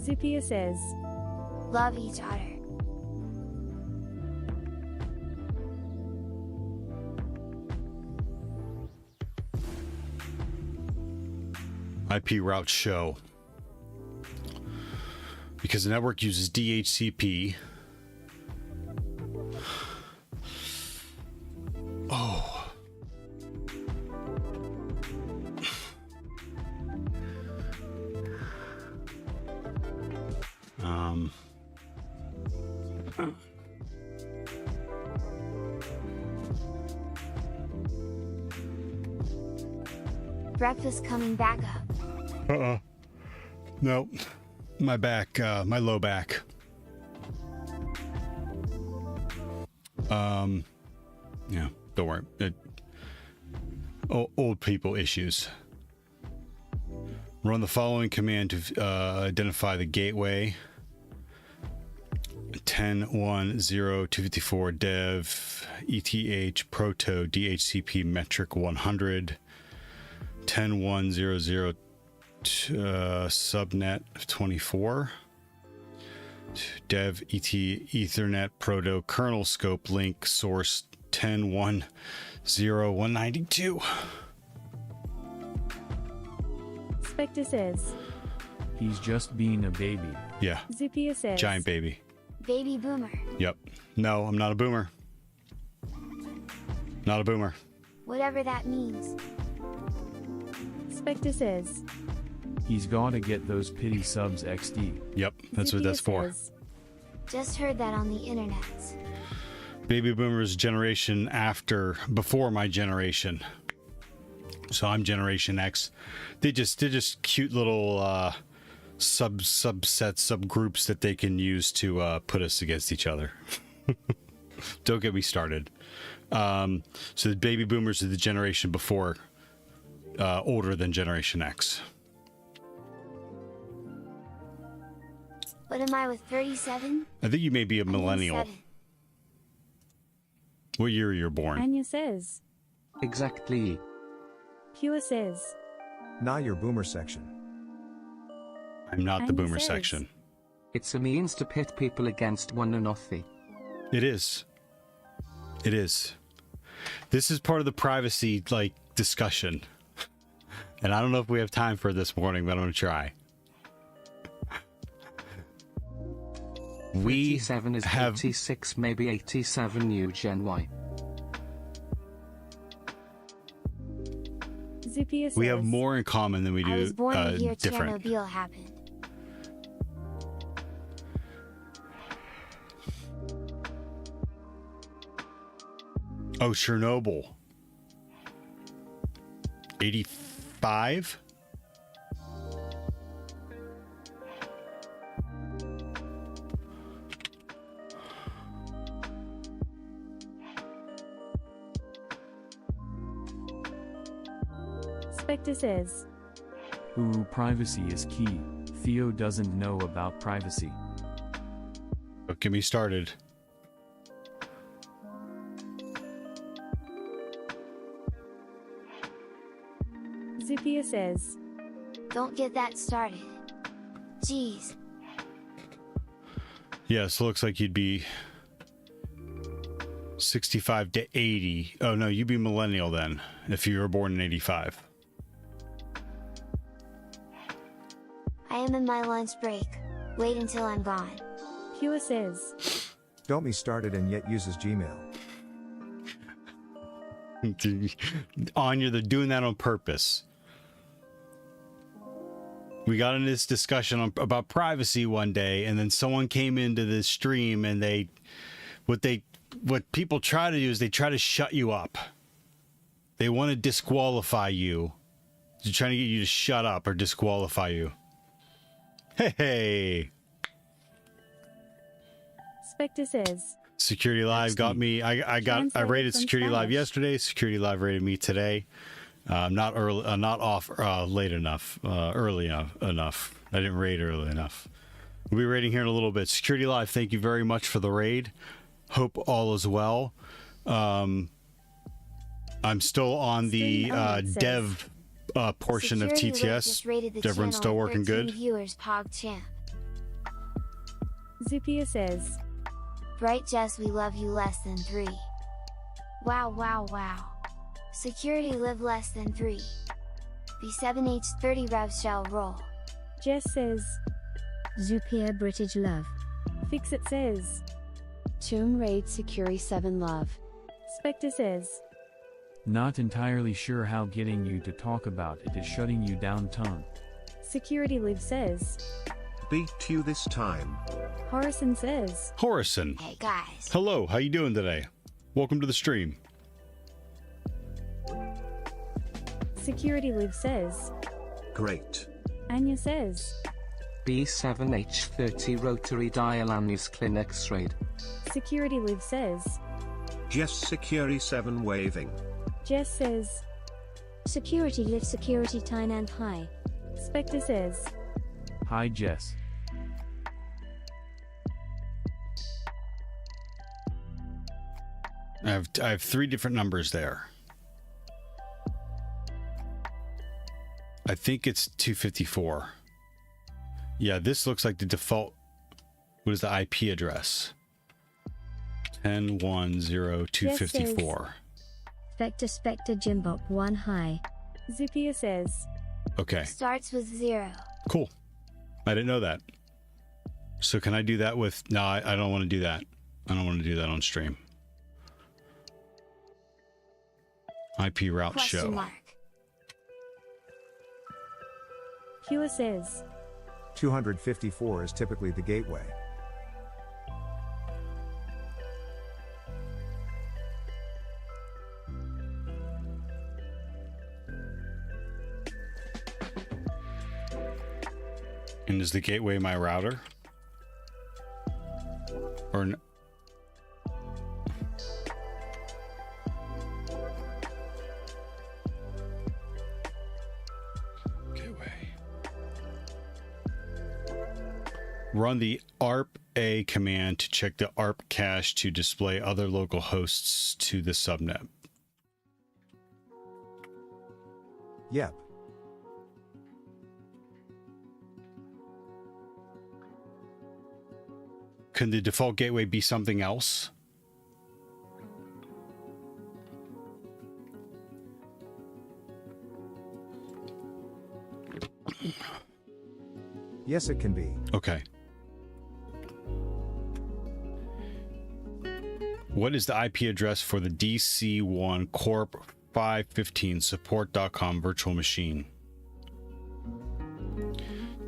Zupia says, Love each other. IP route show. Because the network uses DHCP. Oh. Breakfast coming back up. Nope. My back, my low back. Yeah, don't worry. Old people issues. Run the following command to identify the gateway. 10.1.0.254 dev ETH proto DHCP metric 100 10.1.0.0 subnet 24 dev ethernet proto kernel scope link source 10.1.0.192. Spectre says, He's just being a baby. Yeah, Zupia says, giant baby. Baby boomer. Yep. No, I'm not a boomer. Not a boomer. Whatever that means. Spectre says, He's gotta get those pity subs XD. Yep, that's what Zupia that's for. says, Just heard that on the internet. Baby boomers generation before my generation. So I'm Generation X. They're just cute little subgroups that they can use to put us against each other. Don't get me started. So the baby boomers are the generation before, older than Generation X. What am I with 37? I think you may be a millennial. 7. What year you're born? Anya says, Exactly. Pure says, Nah, your boomer section. I'm not the Anya boomer says, section. It's a means to pit people against one another. It is. It is. This is part of the privacy discussion. And I don't know if we have time for it this morning, but I'm going to try. We 87 is have 86, maybe 87 new Gen Y. Zupia says, we have more in common than we do I was born the year different. Chernobyl happened. Oh, Chernobyl. 85? Spectre says, Ooh, privacy is key. Theo doesn't know about privacy. Don't get me started. Zupia says, Don't get that started. Jeez. Yes, looks like you'd be 65 to 80. Oh, no, you'd be millennial then, if you were born in 85. I am in my lunch break. Wait until I'm gone. Pure says, Don't me started and yet uses Gmail. Anya, they're doing that on purpose. We got into this discussion about privacy one day, and then someone came into this stream, and what people try to do is they try to shut you up. They want to disqualify you. They're trying to get you to shut up or disqualify you. Hey. Spectre says, Security Live got me. I rated from Security Live Spanish. yesterday. Security Live rated me today. Not early, not off late enough, early enough. I didn't raid early enough. We'll be raiding here in a little bit. Security Live, thank you very much for the raid. Hope all is well. I'm still on the Stream Owner says, dev portion of Security Alert TTS. just rated the Everyone's channel still at working 13 good. Viewers, Pog Champ. Zupia says, Bright Jess, we love you less than 3. Wow wow wow. Security live less than 3. B7H30 rev shall roll. Jess says, Zupia British love. Fixit says, Tomb Raid Security 7 love. Spectre says, Not entirely sure how getting you to talk about it is shutting you down tongue. Security Live says, Beat you this time. Horace says, Horace. Hey guys. Hello, how you doing today? Welcome to the stream. Security Live says, Great. Anya says, B7H30 rotary dial Anus Clinics raid. Security Live says, Jess Security 7 waving. Jess says, Security live security tine and high. Spectre says, Hi Jess. I have 3 different numbers there. I think it's 254. Yeah, this looks like the default. What is the IP address? 10.1.0.254. Spectre Jimbop 1 high. Zupia says, Okay, Starts with 0. cool. I didn't know that. So can I do that with... No, I don't want to do that. I don't want to do that on stream. IP route Question show. mark. Hua says, 254 is typically the gateway. And is the gateway my router? Or gateway. Run the ARP-A command to check the ARP cache to display other local hosts to the subnet. Yep. Can the default gateway be something else? Yes, it can be. Okay. What is the IP address for the DC1 Corp 515 support.com virtual machine?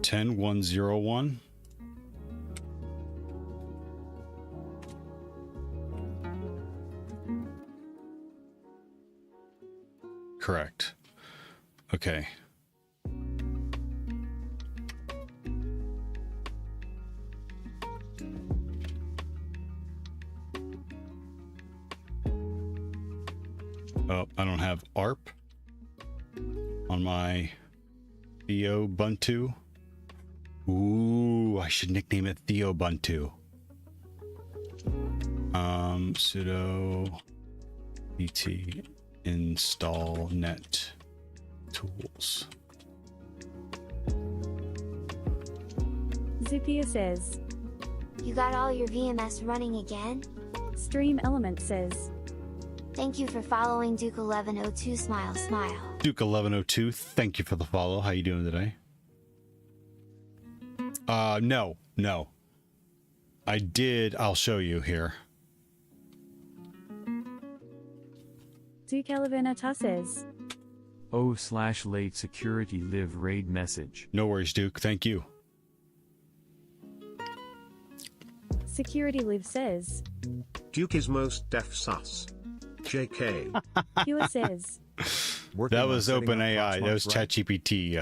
10.1.0.1. Correct. Okay. Oh, I don't have ARP on my Theo Ubuntu. Ooh, I should nickname it Theo Ubuntu. Sudo pt install net tools. Zupia says, You got all your VMS running again? Stream Element says, Thank you for following Duke1102 smile smile. Duke1102, thank you for the follow. How you doing today? No. I did, I'll show you here. Duke Elevenata says, O/late security live raid message. No worries, Duke, thank you. Security Live says, Duke is most deaf sus. JK. Hua says, Working That on was setting up OpenAI, that was Proxmox, right? ChatGPT,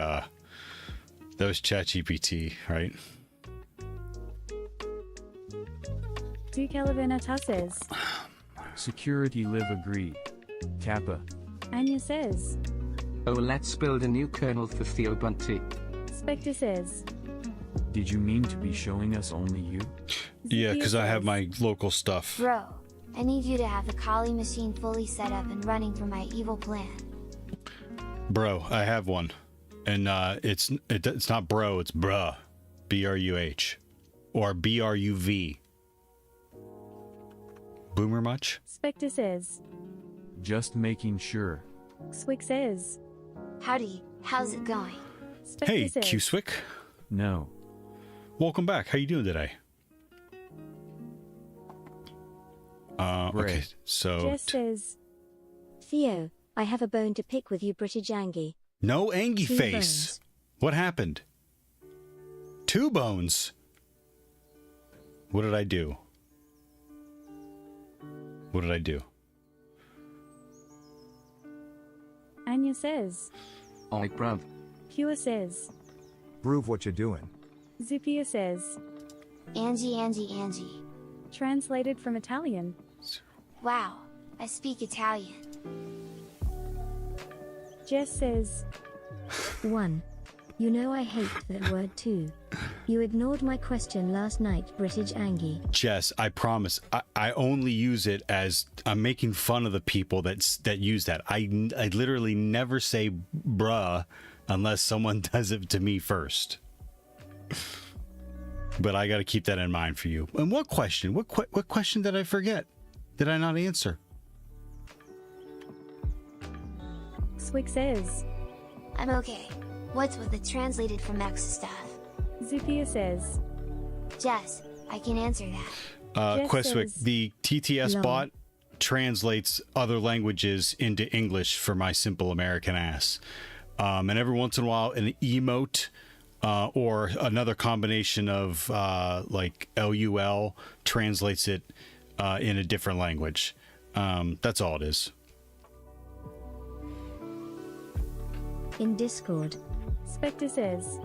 that was ChatGPT, right? Duke Elevenata says, Security live agreed. Kappa. Anya says, Oh, let's build a new kernel for Theobunty. Spectre says, Did you mean to be showing us only you? Yeah, Zupia because I have says, my local stuff. Bro, I need you to have the Kali machine fully set up and running for my evil plan. Bro, I have one. And it's not bro, it's bruh. BRUH. or BRUV? Boomer much? Spectre says. Just making sure. Swick says. Howdy, how's it going? Spectre Hey, says. Q-Swick. No. Welcome back. How you doing today? Okay, Great. so... Jess says. Theo, I have a bone to pick with you, British Angie. No Angie 2 face. bones. What happened? 2 bones. What did I do? What did I do? Anya says. Oi, bruv. Pure says. Groove, what you doing? Zupia says. Angie. Translated from Italian. Wow, I speak Italian. Jess says. 1. You know I hate that word too. You ignored my question last night, British Angie. Jess, I promise, I only use it as I'm making fun of the people that use that. I literally never say bruh unless someone does it to me first. But I got to keep that in mind for you. And what question? What question did I forget? Did I not answer? Swick says. I'm okay. What's with the translated from X stuff? Zupia says. Jess, I can answer that. Jess Questwick, says- the TTS Lol. bot translates other languages into English for my simple American ass. And every once in a while, an emote or another combination of like LUL translates it in a different language. That's all it is. In Discord. Spectre says.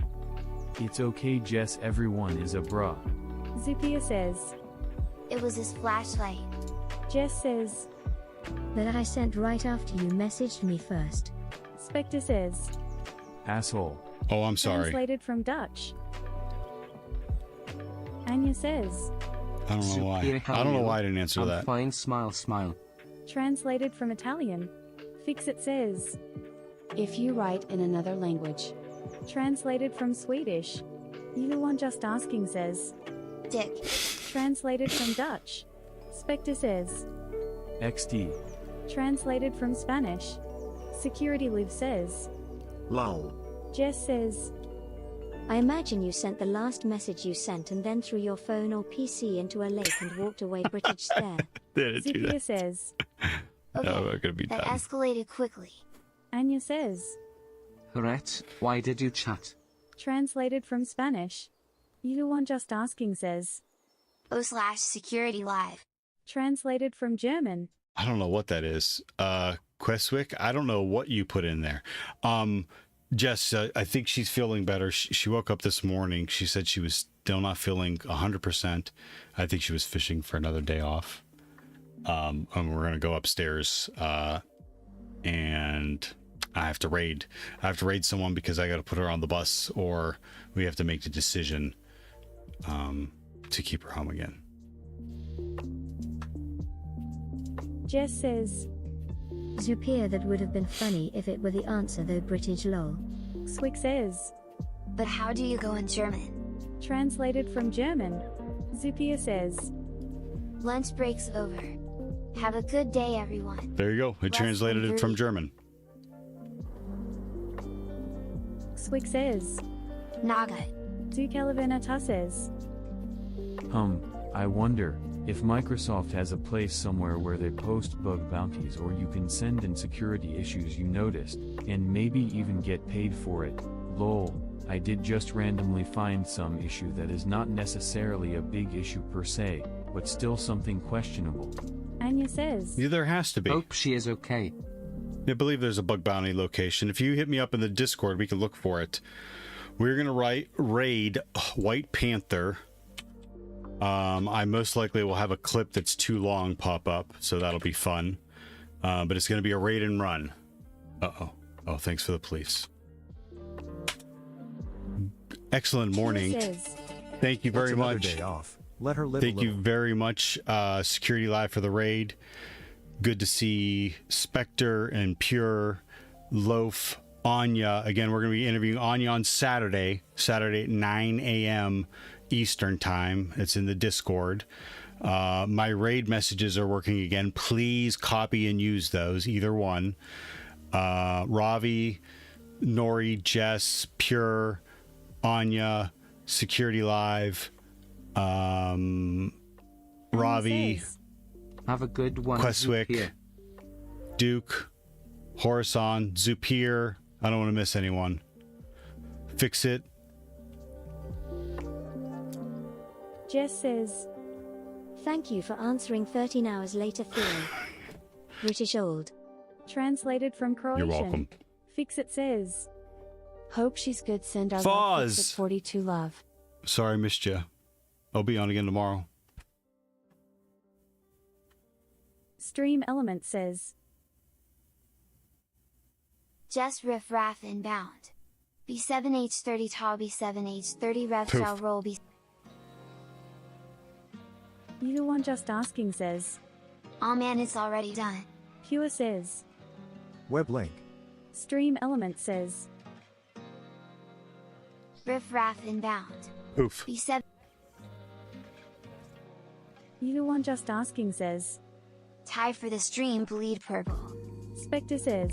It's okay, Jess, everyone is a bruh. Zupia says. It was his flashlight. Jess says. That I sent right after you messaged me first. Spectre says. Asshole. Oh, I'm sorry. Translated from Dutch. Anya says. I don't know why. Superior, how I don't are know you? why I didn't answer I'm that. fine, smile. Translated from Italian. Fixit says. If you write in another language. Translated from Swedish. You one just asking says. Dick. Translated from Dutch. Spectre says. XD. Translated from Spanish. Security Live says. Lol. Jess says. I imagine you sent the last message you sent and then threw your phone or PC into a lake and walked away, British stare. Didn't do Zupia that. says. Okay, No, we're gonna be that done. escalated quickly. Anya says. Rhett, why did you chat? Translated from Spanish. You one just asking says. /security live. Translated from German. I don't know what that is. Questwick, I don't know what you put in there. Jess, I think she's feeling better. She woke up this morning. She said she was still not feeling 100%. I think she was fishing for another day off. And we're going to go upstairs. And I have to raid. Someone because I got to put her on the bus, or we have to make the decision to keep her home again. Jess says. Zupir, that would have been funny if it were the answer though, British lol. Swick says. But how do you go in German? Translated from German. Zupia says. Lunch break's over. Have a good day, everyone. There you go. It Less translated than it from 30. German. Swick says. Naga. Dukelavernata says. I wonder if Microsoft has a place somewhere where they post bug bounties, or you can send in security issues you noticed, and maybe even get paid for it. Lol, I did just randomly find some issue that is not necessarily a big issue per se, but still something questionable. Anya says. Yeah, there has to be. Hope she is okay. I believe there's a bug bounty location. If you hit me up in the Discord, we can look for it. We're going to raid White Panther. I most likely will have a clip that's too long pop up, so that'll be fun. But it's going to be a raid and run. Uh-oh. Oh, thanks for the police. Excellent morning. Says. Thank you very It's another much. Day off. Let her live. Thank a you little. very much, Security Live, for the raid. Good to see Spectre and Pure, Loaf, Anya. Again, we're going to be interviewing Anya on Saturday at 9 a.m. Eastern time. It's in the Discord. My raid messages are working again. Please copy and use those, either one. Ravi, Nori, Jess, Pure, Anya, Security Live, Ravi, says, Have a good one. Queswick, Zupir. Duke, Horasan, Zupir. I don't want to miss anyone. Fix it. Jess says, Thank you for answering 13 hours later theory. British old. translated from Croatian. You're welcome. Fix it says, Hope she's good. Send our Foz. love. Fix it 42 love. Sorry I missed you. I'll be on again tomorrow. Stream Element says, Just riff raff inbound. B7H30 ta B7H30 rev Poof. shall roll B. You the one just asking says, Aw man, it's already done. Pure says, Web link. Stream Element says, Riff raff inbound. Poof. B7. You the one just asking says, Tie for the stream bleed purple. Spectre says,